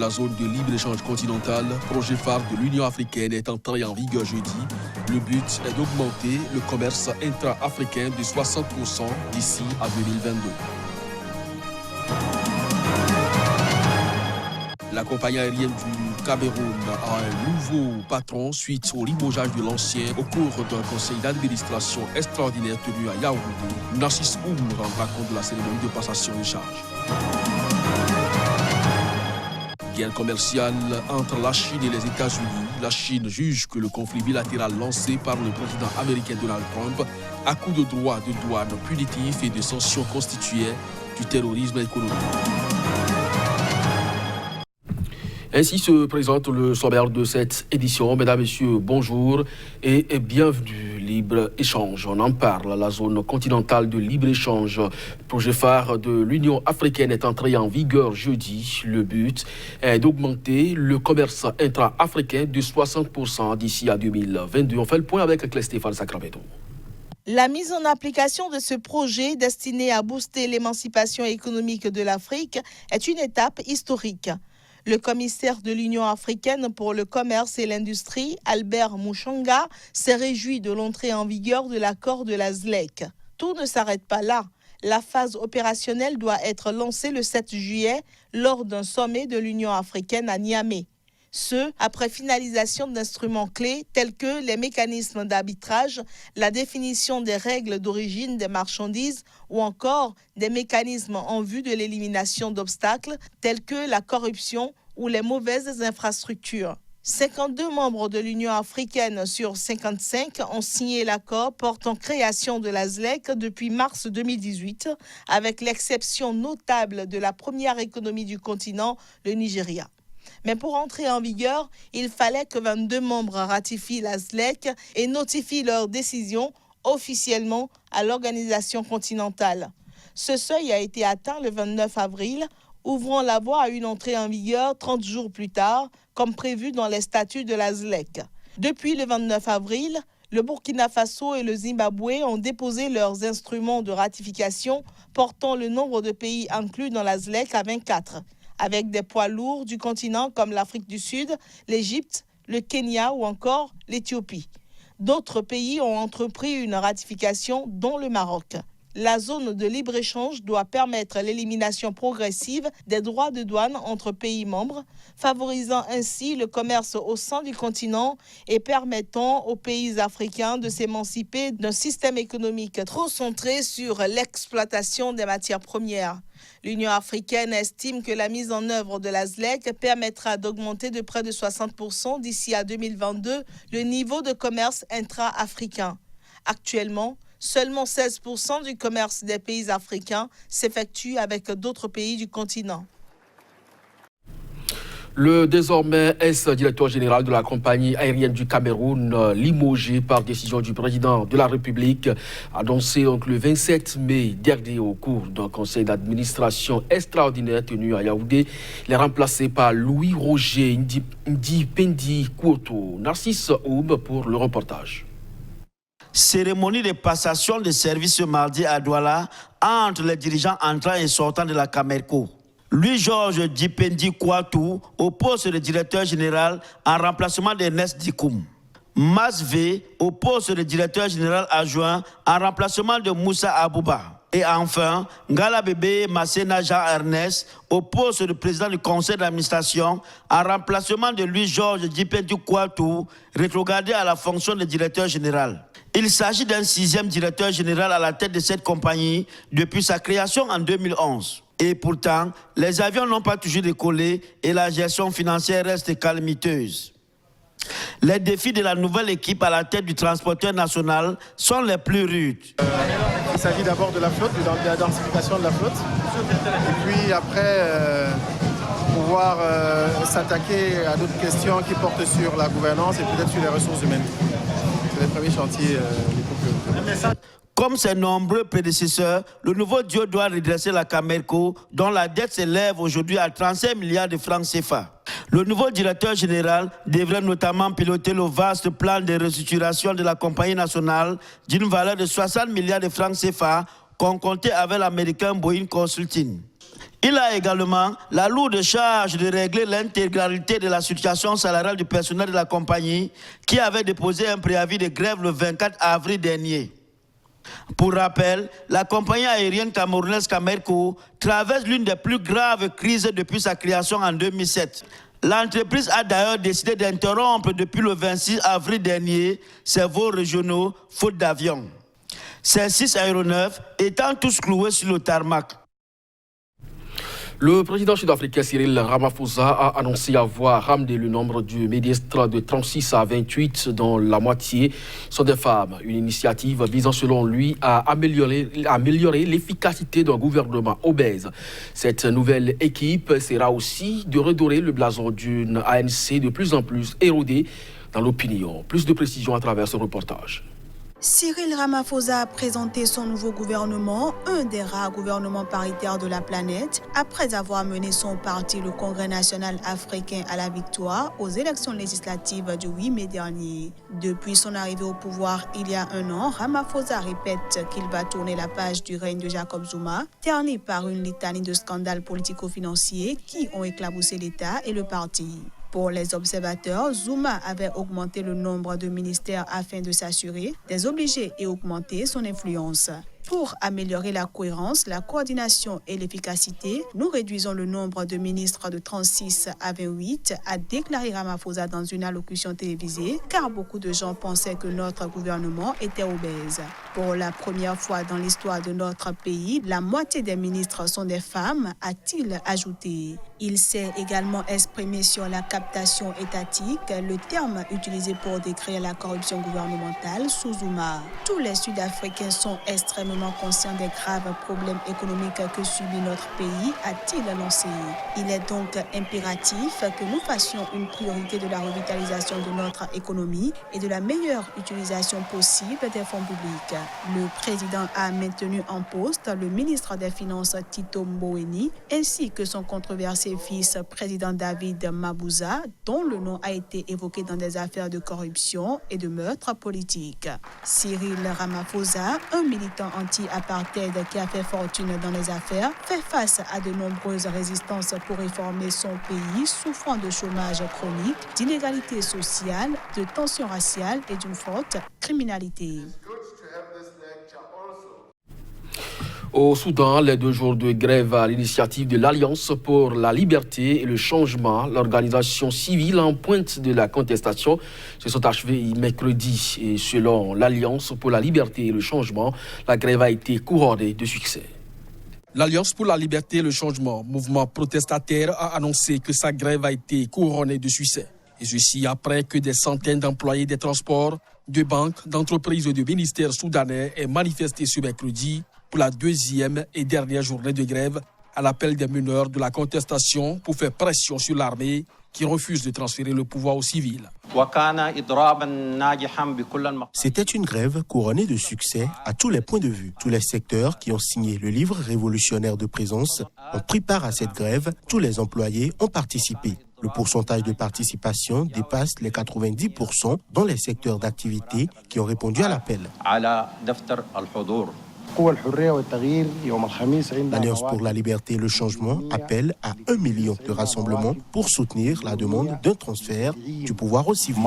la zone de libre-échange continentale, projet phare de l'Union africaine, est entré en vigueur jeudi. Le but est d'augmenter le commerce intra-africain de 60% d'ici à 2022. La compagnie aérienne du Cameroun a un nouveau patron suite au limogeage de l'ancien au cours d'un conseil d'administration extraordinaire tenu à Yaoundé. Narcisse Oum rendra compte de la cérémonie de passation de charge. Guerre commerciale entre la Chine et les États-Unis. La Chine juge que le conflit bilatéral lancé par le président américain Donald Trump à coup de droits de douane punitifs et de sanctions constituait du terrorisme économique. Ainsi se présente le sommaire de cette édition. Mesdames, Messieurs, bonjour et bienvenue. Libre-échange, on en parle. La zone continentale de libre-échange, projet phare de l'Union africaine, est entré en vigueur jeudi. Le but est d'augmenter le commerce intra-africain de 60% d'ici à 2022. On fait le point avec Clé-Stéphane Sacramento. La mise en application de ce projet destiné à booster l'émancipation économique de l'Afrique est une étape historique. Le commissaire de l'Union africaine pour le commerce et l'industrie, Albert Muchanga, s'est réjoui de l'entrée en vigueur de l'accord de la ZLEC. Tout ne s'arrête pas là. La phase opérationnelle doit être lancée le 7 juillet lors d'un sommet de l'Union africaine à Niamey. Ce, après finalisation d'instruments clés tels que les mécanismes d'arbitrage, la définition des règles d'origine des marchandises ou encore des mécanismes en vue de l'élimination d'obstacles tels que la corruption ou les mauvaises infrastructures. 52 membres de l'Union africaine sur 55 ont signé l'accord portant création de la ZLEC depuis mars 2018, avec l'exception notable de la première économie du continent, le Nigeria. Mais pour entrer en vigueur, il fallait que 22 membres ratifient la ZLEC et notifient leur décision officiellement à l'organisation continentale. Ce seuil a été atteint le 29 avril, ouvrant la voie à une entrée en vigueur 30 jours plus tard, comme prévu dans les statuts de la ZLEC. Depuis le 29 avril, le Burkina Faso et le Zimbabwe ont déposé leurs instruments de ratification portant le nombre de pays inclus dans la ZLEC à 24. Avec des poids lourds du continent comme l'Afrique du Sud, l'Égypte, le Kenya ou encore l'Éthiopie. D'autres pays ont entrepris une ratification, dont le Maroc. La zone de libre-échange doit permettre l'élimination progressive des droits de douane entre pays membres, favorisant ainsi le commerce au sein du continent et permettant aux pays africains de s'émanciper d'un système économique trop centré sur l'exploitation des matières premières. L'Union africaine estime que la mise en œuvre de la ZLEC permettra d'augmenter de près de 60% d'ici à 2022 le niveau de commerce intra-africain. Actuellement, seulement 16% du commerce des pays africains s'effectue avec d'autres pays du continent. Le désormais ex-directeur général de la compagnie aérienne du Cameroun, limogé par décision du président de la République, annoncé donc le 27 mai dernier au cours d'un conseil d'administration extraordinaire tenu à Yaoundé. Il est remplacé par Louis-Roger Ndipendi Kouoto. Narcisse Oum pour le reportage. Cérémonie de passation de service ce mardi à Douala entre les dirigeants entrants et sortants de la Camerco. Louis-Georges Ndipendi Kouoto au poste de directeur général en remplacement d'Ernest Dikoum. Mas V au poste de directeur général adjoint en remplacement de Moussa Abouba. Et enfin, Ngala Bébé Massena Jean-Ernest au poste de président du conseil d'administration en remplacement de Louis-Georges Ndipendi Kouoto, rétrogradé à la fonction de directeur général. Il s'agit d'un 6e directeur général à la tête de cette compagnie depuis sa création en 2011. Et pourtant, les avions n'ont pas toujours décollé et la gestion financière reste calamiteuse. Les défis de la nouvelle équipe à la tête du transporteur national sont les plus rudes. Il s'agit d'abord de la flotte, de la densification de la flotte. Et puis après, pouvoir s'attaquer à d'autres questions qui portent sur la gouvernance et peut-être sur les ressources humaines. C'est les premiers chantiers des Comme ses nombreux prédécesseurs, le nouveau duo doit redresser la Camerco, dont la dette s'élève aujourd'hui à 35 milliards de francs CFA. Le nouveau directeur général devrait notamment piloter le vaste plan de restructuration de la compagnie nationale d'une valeur de 60 milliards de francs CFA, concocté avec l'américain Boeing Consulting. Il a également la lourde charge de régler l'intégralité de la situation salariale du personnel de la compagnie qui avait déposé un préavis de grève le 24 avril dernier. Pour rappel, la compagnie aérienne camerounaise Camerco traverse l'une des plus graves crises depuis sa création en 2007. L'entreprise a d'ailleurs décidé d'interrompre depuis le 26 avril dernier ses vols régionaux faute d'avion. Ces 6 aéronefs étant tous cloués sur le tarmac. Le président sud-africain Cyril Ramaphosa a annoncé avoir ramené le nombre de ministres de 36 à 28, dont la moitié sont des femmes. Une initiative visant selon lui à améliorer l'efficacité d'un gouvernement obèse. Cette nouvelle équipe sera aussi de redorer le blason d'une ANC de plus en plus érodée dans l'opinion. Plus de précisions à travers ce reportage. Cyril Ramaphosa a présenté son nouveau gouvernement, un des rares gouvernements paritaires de la planète, après avoir mené son parti, le Congrès national africain, à la victoire aux élections législatives du 8 mai dernier. Depuis son arrivée au pouvoir il y a un an, Ramaphosa répète qu'il va tourner la page du règne de Jacob Zuma, terni par une litanie de scandales politico-financiers qui ont éclaboussé l'État et le parti. Pour les observateurs, Zuma avait augmenté le nombre de ministères afin de s'assurer des obligés et augmenter son influence. Pour améliorer la cohérence, la coordination et l'efficacité, nous réduisons le nombre de ministres de 36 à 28, a déclaré Ramaphosa dans une allocution télévisée, car beaucoup de gens pensaient que notre gouvernement était obèse. Pour la première fois dans l'histoire de notre pays, la moitié des ministres sont des femmes, a-t-il ajouté. Il s'est également exprimé sur la captation étatique, le terme utilisé pour décrire la corruption gouvernementale sous Zuma. Tous les Sud-Africains sont extrêmement conscients des graves problèmes économiques que subit notre pays, a-t-il annoncé. Il est donc impératif que nous fassions une priorité de la revitalisation de notre économie et de la meilleure utilisation possible des fonds publics. Le président a maintenu en poste le ministre des Finances Tito Mboweni ainsi que son controversé fils président David Mabuza, dont le nom a été évoqué dans des affaires de corruption et de meurtre politique. Cyril Ramaphosa, un militant anti-apartheid qui a fait fortune dans les affaires, fait face à de nombreuses résistances pour réformer son pays, souffrant de chômage chronique, d'inégalités sociales, de tensions raciales et d'une forte criminalité. Au Soudan, les 2 jours de grève à l'initiative de l'Alliance pour la liberté et le changement, l'organisation civile en pointe de la contestation, se sont achevées mercredi. Et selon l'Alliance pour la liberté et le changement, la grève a été couronnée de succès. L'Alliance pour la liberté et le changement, mouvement protestataire, a annoncé que sa grève a été couronnée de succès. Et ceci après que des centaines d'employés des transports, de banques, d'entreprises et de ministères soudanais aient manifesté ce mercredi pour la 2e et dernière journée de grève à l'appel des meneurs de la contestation pour faire pression sur l'armée qui refuse de transférer le pouvoir aux civils. C'était une grève couronnée de succès à tous les points de vue. Tous les secteurs qui ont signé le livre révolutionnaire de présence ont pris part à cette grève. Tous les employés ont participé. Le pourcentage de participation dépasse les 90% dans les secteurs d'activité qui ont répondu à l'appel. L'Alliance pour la liberté et le changement appelle à 1 million de rassemblements pour soutenir la demande d'un transfert du pouvoir aux civils.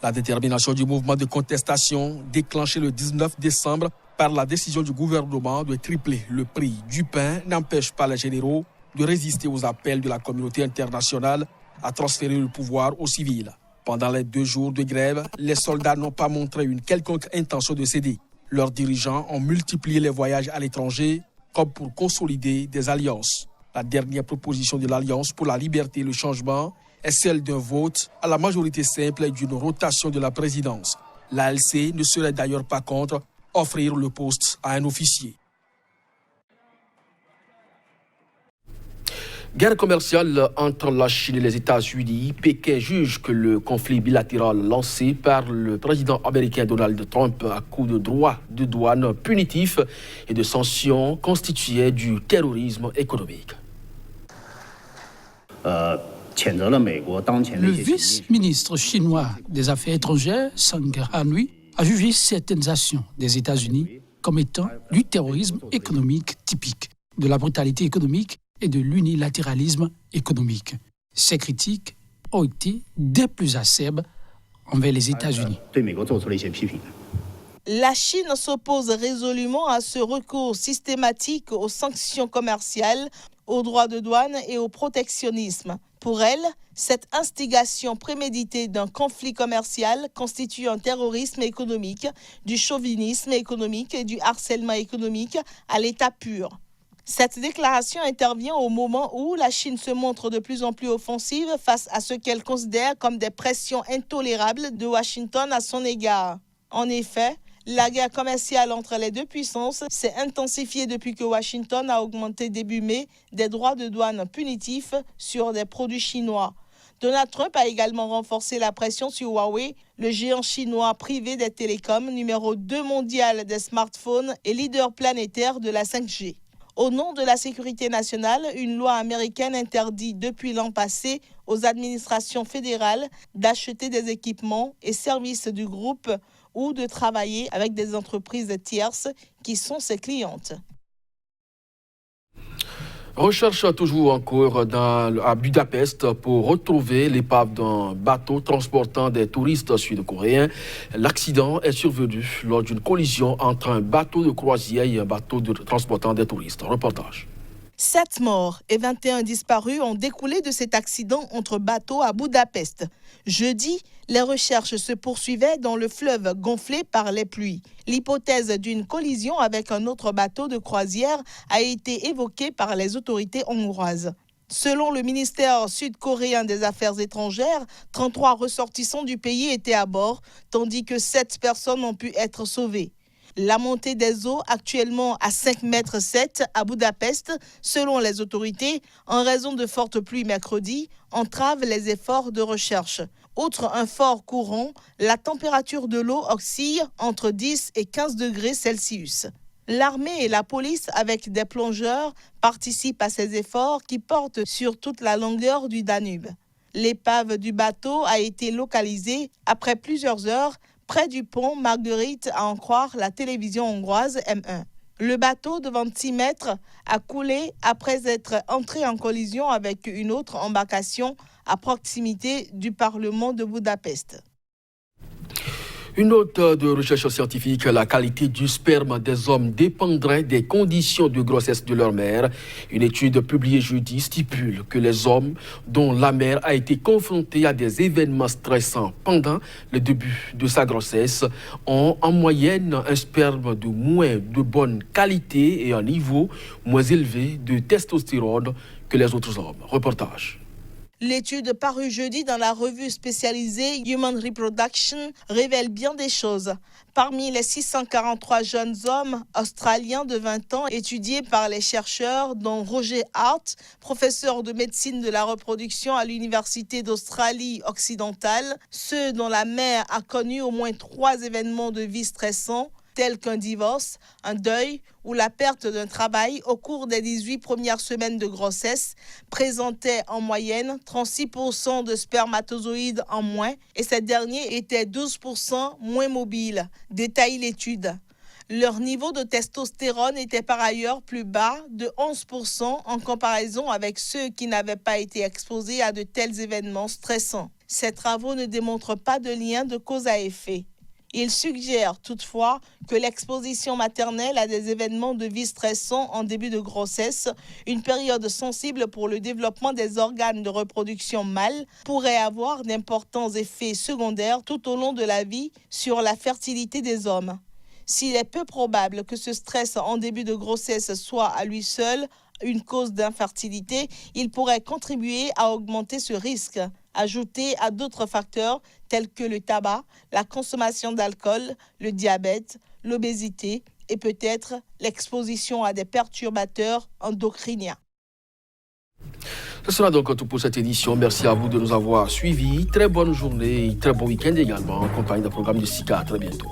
La détermination du mouvement de contestation, déclenchée le 19 décembre par la décision du gouvernement de tripler le prix du pain, n'empêche pas les généraux de résister aux appels de la communauté internationale à transférer le pouvoir aux civils. Pendant les 2 jours de grève, les soldats n'ont pas montré une quelconque intention de céder. Leurs dirigeants ont multiplié les voyages à l'étranger comme pour consolider des alliances. La dernière proposition de l'Alliance pour la liberté et le changement est celle d'un vote à la majorité simple et d'une rotation de la présidence. L'ALC ne serait d'ailleurs pas contre offrir le poste à un officier. Guerre commerciale entre la Chine et les États-Unis. Pékin juge que le conflit bilatéral lancé par le président américain Donald Trump à coup de droits de douane punitifs et de sanctions constituait du terrorisme économique. Le vice-ministre chinois des Affaires étrangères, Song Hanui, a jugé certaines actions des États-Unis comme étant du terrorisme économique typique. de la brutalité économique et de l'unilatéralisme économique. Ces critiques ont été des plus acerbes envers les États-Unis. La Chine s'oppose résolument à ce recours systématique aux sanctions commerciales, aux droits de douane et au protectionnisme. Pour elle, cette instigation préméditée d'un conflit commercial constitue un terrorisme économique, du chauvinisme économique et du harcèlement économique à l'état pur. Cette déclaration intervient au moment où la Chine se montre de plus en plus offensive face à ce qu'elle considère comme des pressions intolérables de Washington à son égard. En effet, la guerre commerciale entre les deux puissances s'est intensifiée depuis que Washington a augmenté début mai des droits de douane punitifs sur des produits chinois. Donald Trump a également renforcé la pression sur Huawei, le géant chinois privé des télécoms, numéro 2 mondial des smartphones et leader planétaire de la 5G. Au nom de la sécurité nationale, une loi américaine interdit depuis l'an passé aux administrations fédérales d'acheter des équipements et services du groupe ou de travailler avec des entreprises tierces qui sont ses clientes. Recherche toujours en cours à Budapest pour retrouver l'épave d'un bateau transportant des touristes sud-coréens. L'accident est survenu lors d'une collision entre un bateau de croisière et un bateau transportant des touristes. Reportage. 7 morts et 21 disparus ont découlé de cet accident entre bateaux à Budapest. Jeudi, les recherches se poursuivaient dans le fleuve gonflé par les pluies. L'hypothèse d'une collision avec un autre bateau de croisière a été évoquée par les autorités hongroises. Selon le ministère sud-coréen des Affaires étrangères, 33 ressortissants du pays étaient à bord, tandis que 7 personnes ont pu être sauvées. La montée des eaux, actuellement à 5,7 mètres à Budapest, selon les autorités, en raison de fortes pluies mercredi, entrave les efforts de recherche. Outre un fort courant, la température de l'eau oscille entre 10 et 15 degrés Celsius. L'armée et la police, avec des plongeurs, participent à ces efforts qui portent sur toute la longueur du Danube. L'épave du bateau a été localisée après plusieurs heures près du pont Marguerite, à en croire la télévision hongroise M1. Le bateau de 26 mètres a coulé après être entré en collision avec une autre embarcation à proximité du Parlement de Budapest. Une note de recherche scientifique, la qualité du sperme des hommes dépendrait des conditions de grossesse de leur mère. Une étude publiée jeudi stipule que les hommes dont la mère a été confrontée à des événements stressants pendant le début de sa grossesse ont en moyenne un sperme de moins de bonne qualité et un niveau moins élevé de testostérone que les autres hommes. Reportage. L'étude parue jeudi dans la revue spécialisée Human Reproduction révèle bien des choses. Parmi les 643 jeunes hommes australiens de 20 ans étudiés par les chercheurs, dont Roger Hart, professeur de médecine de la reproduction à l'Université d'Australie occidentale, ceux dont la mère a connu au moins 3 événements de vie stressants, tels qu'un divorce, un deuil ou la perte d'un travail au cours des 18 premières semaines de grossesse, présentaient en moyenne 36% de spermatozoïdes en moins et ces derniers étaient 12% moins mobiles, détaille l'étude. Leur niveau de testostérone était par ailleurs plus bas de 11% en comparaison avec ceux qui n'avaient pas été exposés à de tels événements stressants. Ces travaux ne démontrent pas de lien de cause à effet. Il suggère toutefois que l'exposition maternelle à des événements de vie stressants en début de grossesse, une période sensible pour le développement des organes de reproduction mâles, pourrait avoir d'importants effets secondaires tout au long de la vie sur la fertilité des hommes. S'il est peu probable que ce stress en début de grossesse soit à lui seul une cause d'infertilité, il pourrait contribuer à augmenter ce risque, ajouté à d'autres facteurs tels que le tabac, la consommation d'alcool, le diabète, l'obésité et peut-être l'exposition à des perturbateurs endocriniens. Ce sera donc tout pour cette édition. Merci à vous de nous avoir suivis. Très bonne journée et très bon week-end également en compagnie d'un programme de SICA. À très bientôt.